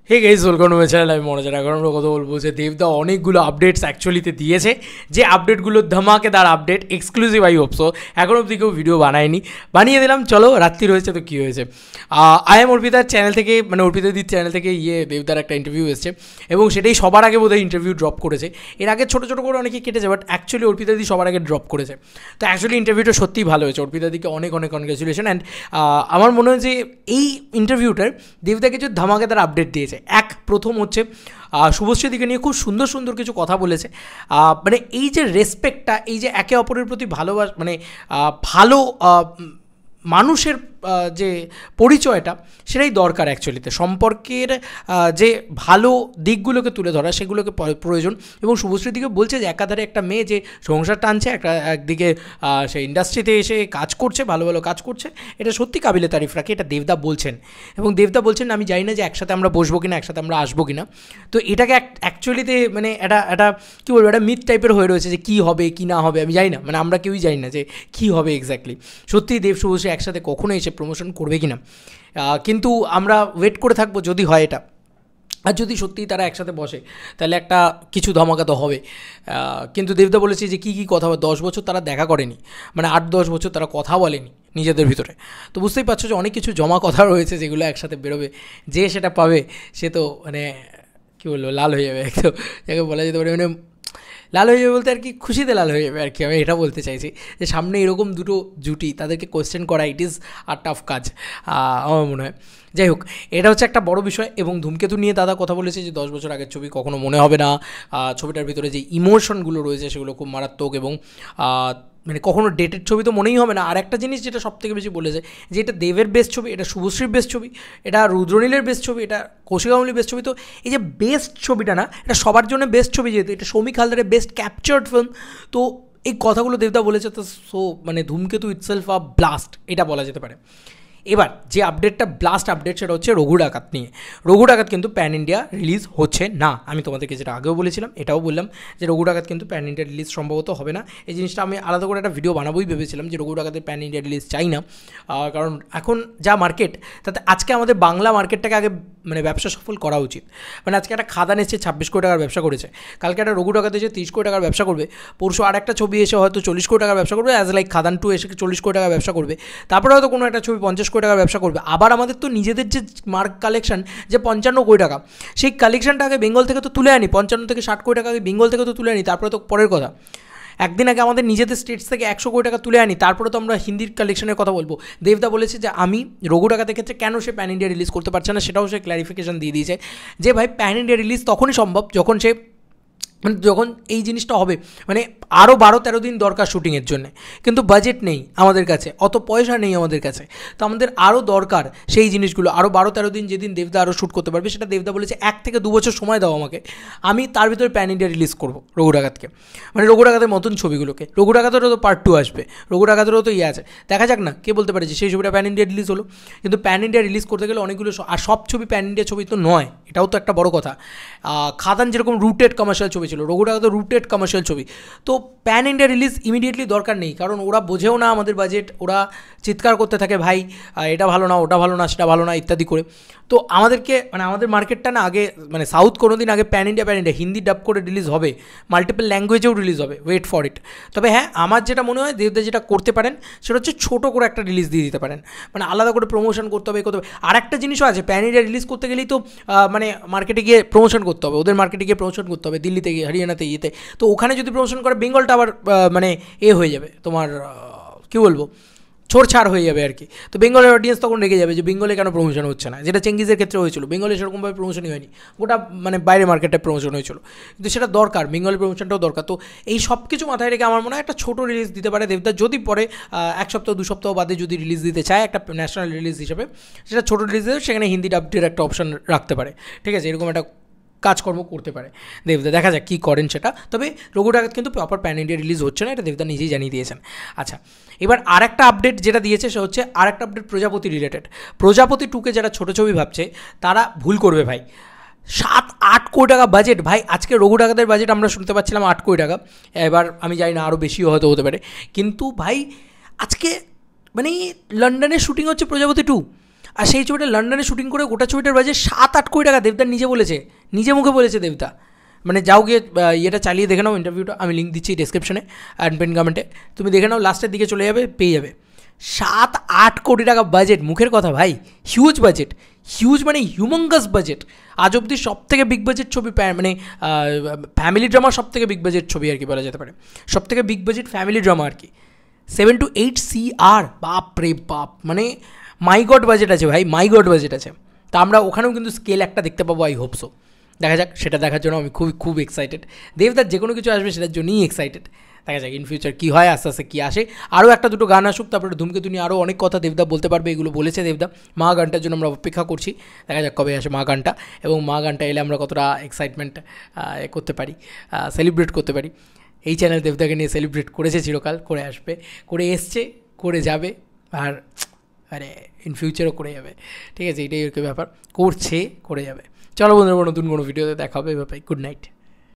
Hey guys, welcome to my channel. আমি মনোজ। এখন আমরা কথা বলবো যে দেবদা অনেকগুলো আপডেটস অ্যাকচুয়ালিতে দিয়েছে, যে আপডেটগুলো ধামাকেদার update, exclusive. I hope so. এখন অবধি কেউ ভিডিও বানায়নি, বানিয়ে দিলাম। চলো, রাত্রি রয়েছে তো কী হয়েছে। আই এম অর্পিতার চ্যানেল থেকে, মানে অর্পিতাদির চ্যানেল থেকে দেবদার একটা ইন্টারভিউ এসেছে, এবং সেটাই সবার আগে বোধহয় ইন্টারভিউ ড্রপ করেছে। এর আগে ছোটো ছোটো করে অনেকে কেটেছে, বাট অ্যাকচুয়ালি অর্পিতাদি সবার আগে ড্রপ করেছে। তো অ্যাকচুয়ালি ইন্টারভিউটা সত্যিই ভালো হয়েছে। অর্পিতাদিকে অনেক অনেক কনগ্রেচুলেশন। অ্যান্ড আমার মনে হয় যে এই ইন্টারভিউটার দেবদা কিছু ধামাকেদার আপডেট দিয়েছে। প্রথম হচ্ছে শুভশ্রীদিকে নিয়ে খুব সুন্দর সুন্দর কিছু কথা বলেছে। মানে এই যে রেসপেক্টটা, এই যে একে অপরের প্রতি ভালোবাসা, মানে ভালো মানুষের যে পরিচয়টা, সেটাই দরকার অ্যাকচুয়ালিতে। সম্পর্কের যে ভালো দিকগুলোকে তুলে ধরা, সেগুলোকে প্রয়োজন। এবং শুভশ্রীদিকে বলছে যে একাধারে একটা মেয়ে যে সংসার টানছে, একদিকে সে ইন্ডাস্ট্রিতে এসে কাজ করছে, ভালো ভালো কাজ করছে, এটা সত্যি কাবিলে তারিফ রাখে। এটা দেবদা বলছেন, এবং দেবদা বলছেন আমি জানি না যে একসাথে আমরা বসবো কিনা, একসাথে আমরা আসবো কিনা। তো এটাকে অ্যাকচুয়ালিতে মানে এটা কী বলবো, একটা মিথ টাইপের হয়ে রয়েছে যে কী হবে কী না হবে আমি জানি না, মানে আমরা কেউই জানি না যে কী হবে এক্স্যাক্টলি। সত্যিই দেব শুভশ্রী একসাথে কখনো এসে প্রমোশন করবে কিনা, কিন্তু আমরা ওয়েট করে থাকবো যদি হয় এটা। আর যদি সত্যিই তারা একসাথে বসে, তাহলে একটা কিছু ধামাকা তো হবে। কিন্তু দেবদা বলেছে যে কী কী কথা, 10 বছর তারা দেখা করেনি, মানে 8-10 বছর তারা কথা বলেনি নিজেদের ভিতরে। তো বুঝতেই পারছো যে অনেক কিছু জমা কথা রয়েছে, যেগুলো একসাথে বেরোবে। যে সেটা পাবে সে তো মানে কী বলবো, লাল হয়ে যাবে একদম, যাকে বলা যেতে পারে। মানে লাল হয়ে যাবে বলতে আর কি, খুশিতে লাল হয়ে যাবে আর কি। আমি এটা বলতে চাইছি যে সামনে এরকম দুটো জুটি, তাদেরকে কোয়েশ্চেন করা ইট ইজ আ টাফ কাজ আমার মনে হয়। যাই হোক, এটা হচ্ছে একটা বড় বিষয়। এবং ধূমকেতু নিয়ে দাদা কথা বলেছে যে 10 বছর আগের ছবি কখনো মনে হবে না। ছবিটার ভিতরে যে ইমোশনগুলো রয়েছে সেগুলো খুব মারাত্মক, এবং মানে কখনো ডেটের ছবি তো মনেই হবে না। আর একটা জিনিস যেটা সবথেকে বেশি বলেছে, যে এটা দেবের বেস্ট ছবি, এটা শুভশ্রীর বেস্ট ছবি, এটা রুদ্রনীলের বেস্ট ছবি, এটা কৌশিক গাঙ্গুলির বেস্ট ছবি। তো এই যে বেস্ট ছবিটা না, এটা সবার জন্য বেস্ট ছবি, যেহেতু এটা সৌমিক হালদারের বেস্ট ক্যাপচার্ড ফিল্ম। তো এই কথাগুলো দেবদা বলেছে। তো সো মানে ধূমকেতু ইটসেলফ আ ব্লাস্ট, এটা বলা যেতে পারে। এবার যে আপডেটটা ব্লাস্ট আপডেট, সেটা হচ্ছে রঘু ডাকাত নিয়ে। রঘু ডাকাত কিন্তু প্যান ইন্ডিয়া রিলিজ হচ্ছে না। আমি তোমাদেরকে যেটা আগেও বলেছিলাম, এটাও বললাম যে রঘু ডাকাত কিন্তু প্যান ইন্ডিয়া রিলিজ সম্ভবত হবে না। এই জিনিসটা আমি আলাদা করে একটা ভিডিও বানাবোই ভেবেছিলাম, যে রঘু ডাকাতের প্যান ইন্ডিয়া রিলিজ চাই না। কারণ এখন যা মার্কেট, তাতে আজকে আমাদের বাংলা মার্কেটটাকে আগে মানে ব্যবসা সফল করা উচিত। মানে আজকে একটা খাদান এসে 26 কোটি টাকার ব্যবসা করেছে, কালকে একটা রঘু ডাকাত এসে 30 কোটি টাকার ব্যবসা করবে, পরশু আর একটা ছবি এসে হয়তো 40 কোটি টাকার ব্যবসা করবে, অ্যাজ লাইক খাদান 2 এসে 40 কোটি টাকার ব্যবসা করবে। তারপরে হয়তো কোনো একটা ছবি 50 কোটি টাকার ব্যবসা করবে। আবার আমাদের তো নিজেদের যে মার্ক কালেকশন, যে 55 কোটি টাকা, সেই কালেকশনটা আগে বেঙ্গল থেকে তো তুলে আনি। 55 থেকে 60 কোটি টাকা আগে বেঙ্গল থেকে তো তুলে আনি, তারপরে তো পরের কথা। একদিন আগে আমাদের নিজেদের স্টেটস থেকে 100 কোটি টাকা তুলে আনি, তারপরে তো আমরা হিন্দির কালেকশনের কথা বলবো। দেবদা বলেছে যে আমি রঘু ডাকাতের ক্ষেত্রে কেন সে প্যান ইন্ডিয়া রিলিজ করতে পারছে না, সেটাও সে ক্ল্যারিফিকেশন দিয়ে দিয়েছে, যে ভাই প্যান ইন্ডিয়া রিলিজ তখনই সম্ভব যখন সে, মানে যখন এই জিনিসটা হবে, মানে আরও 12-13 দিন দরকার শুটিংয়ের জন্যে, কিন্তু বাজেট নেই আমাদের কাছে, অত পয়সা নেই আমাদের কাছে। তো আমাদের আরও দরকার সেই জিনিসগুলো, আরও 12-13 দিন, যেদিন দেবদা আরও শ্যুট করতে পারবে। সেটা দেবদা বলেছে 1 থেকে 2 বছর সময় দাও আমাকে, আমি তার ভিতরে প্যান ইন্ডিয়া রিলিজ করবো রঘু ডাকাতকে, মানে রঘু ডাকাতের মতন ছবিগুলোকে। রঘু ডাকাতেরও তো পার্ট 2 আসবে, রঘু ডাকাতেরও তো আছে, দেখা যাক না, কে বলতে পারে যে সেই ছবিটা প্যান ইন্ডিয়া রিলিজ হলো। কিন্তু প্যান ইন্ডিয়া রিলিজ করতে গেলে অনেকগুলো, আর সব ছবি প্যান ইন্ডিয়া ছবি তো নয়, এটাও তো একটা বড় কথা। খাদান যেরকম রুটেড কমার্শিয়াল ছবি ছিল, রঘু ডাকাত রুটেড কমার্শিয়াল ছবি। তো প্যান ইন্ডিয়া রিলিজ ইমিডিয়েটলি দরকার নেই, কারণ ওরা বোঝেও না আমাদের বাজেট, ওরা চিৎকার করতে থাকে ভাই এটা ভালো না, ওটা ভালো না, সেটা ভালো না ইত্যাদি করে। তো আমাদেরকে, মানে আমাদের মার্কেটটা না আগে, মানে সাউথ কোনো দিন আগে প্যান ইন্ডিয়া হিন্দি ডাব করে রিলিজ হবে, মাল্টিপল ল্যাঙ্গুয়েজেও রিলিজ হবে, ওয়েট ফর ইট। তবে হ্যাঁ, আমার যেটা মনে হয় দেবদা যেটা করতে পারেন, সেটা হচ্ছে ছোটো করে একটা রিলিজ দিয়ে দিতে পারেন, মানে আলাদা করে প্রমোশন করতে হবে। আর একটা জিনিসও আছে, প্যান ইন্ডিয়া রিলিজ করতে গেলেই তো মানে মার্কেটে গিয়ে প্রমোশন করতে হবে, ওদের মার্কেটে গিয়ে প্রমোশন করতে হবে, দিল্লিতে গিয়ে, হরিয়ানাতে ইয়েতে। তো ওখানে যদি প্রমোশন করে, বেঙ্গলটা আবার মানে হয়ে যাবে তোমার, কী বলবো, ছোড়ছাড় হয়ে যাবে আর কি। তো বেঙ্গলের অডিয়েন্স তখন রেগে যাবে যে বেঙ্গলে কেন প্রমোশন হচ্ছে না, যেটা চেঙ্গিজের ক্ষেত্রে হয়েছিল। বেঙ্গলে সেরকমভাবে প্রমোশনই হয়নি, গোটা মানে বাইরে মার্কেটে প্রমোশন হয়েছিল, কিন্তু সেটা দরকার, বেঙ্গলের প্রমোশনটাও দরকার। তো এই সব কিছু মাথায় রেখে আমার মনে হয় একটা ছোটো রিলিজ দিতে পারে দেবদা, যদি পরে 1 সপ্তাহ 2 সপ্তাহ বাদে যদি রিলিজ দিতে চায় একটা ন্যাশনাল রিলিজ হিসেবে, সেটা ছোটো রিলিজ দেবে, সেখানে হিন্দি ডাবটির একটা অপশন রাখতে পারে, ঠিক আছে, এরকম একটা কাজকর্ম করতে পারে দেবদা, দেখা যাক কী করেন সেটা। তবে রঘু ডাকাত কিন্তু প্রপার প্যান ইন্ডিয়া রিলিজ হচ্ছে না, এটা দেবদা নিজেই জানিয়ে দিয়েছেন। আচ্ছা, এবার আরেকটা আপডেট যেটা দিয়েছে, সে হচ্ছে আরেকটা আপডেট প্রজাপতি রিলেটেড। প্রজাপতি 2কে যারা ছোটো ছবি ভাবছে, তারা ভুল করবে ভাই। 7-8 কোটি টাকা বাজেট ভাই। আজকে রঘু ডাকাতের বাজেট আমরা শুনতে পাচ্ছিলাম 8 কোটি টাকা, এবার আমি জানি না আরও বেশিও হয়তো হতে পারে, কিন্তু ভাই আজকে মানে লন্ডনে শুটিং হচ্ছে প্রজাপতি 2, আর সেই ছবিটা লন্ডনে শুটিং করে গোটা ছবিটার বাজেট 7-8 কোটি টাকা। দেবদা নিজে বলেছে, নিজে মুখে বলেছে দেবদা। মানে যাও গিয়ে ইয়েটা চালিয়ে দেখে নাও, ইন্টারভিউটা আমি লিঙ্ক দিচ্ছি ডিসক্রিপশনে অ্যান্ড পেন কমেন্টে, তুমি দেখে নাও, লাস্টের দিকে চলে যাবে, পেয়ে যাবে। 7-8 কোটি টাকা বাজেট, মুখের কথা ভাই, হিউজ বাজেট, হিউজ মানে হিউমঙ্গাস বাজেট। আজ অবধি সব থেকে বিগ বাজেট ছবি, মানে ফ্যামিলি ড্রামা সব থেকে বিগ বাজেট ছবি আর কি বলা যেতে পারে, সব থেকে বিগ বাজেট ফ্যামিলি ড্রামা আর কি। 7 to 8 CR, বাপ রে বাপ, মানে মাই গড বাজেট আছে ভাই, মাই গড বাজেট আছে। তা আমরা ওখানেও কিন্তু স্কেল একটা দেখতে পাবো, আই হোপ সো। দেখা যাক, সেটা দেখার জন্য আমি খুব এক্সাইটেড। দেবদার যে কোনো কিছু আসবে সেটার জন্যই এক্সাইটেড। দেখা যাক ইন ফিউচার কী হয়, আস্তে আস্তে কী আসে। আরও একটা দুটো গান আসুক, তারপরে ধূমকেতু নিয়ে আরও অনেক কথা দেবদা বলতে পারবে, এগুলো বলেছে দেবদা। মা গানটার জন্য আমরা অপেক্ষা করছি, দেখা যাক কবে আসে মা গানটা, এবং মা গানটা এলে আমরা কতটা এক্সাইটমেন্ট করতে পারি, সেলিব্রেট করতে পারি। এই চ্যানেল দেবদাকে নিয়ে সেলিব্রেট করেছে চিরকাল, করে আসবে, করে এসছে, করে যাবে, আর আরে ইন ফিউচারও করে যাবে। ঠিক আছে, এটাই ওকে ব্যাপার, করছে, করে যাবে। চলো বন্ধুরা, নতুন কোনো ভিডিওতে দেখা হবে। ব্যাপার, গুড নাইট।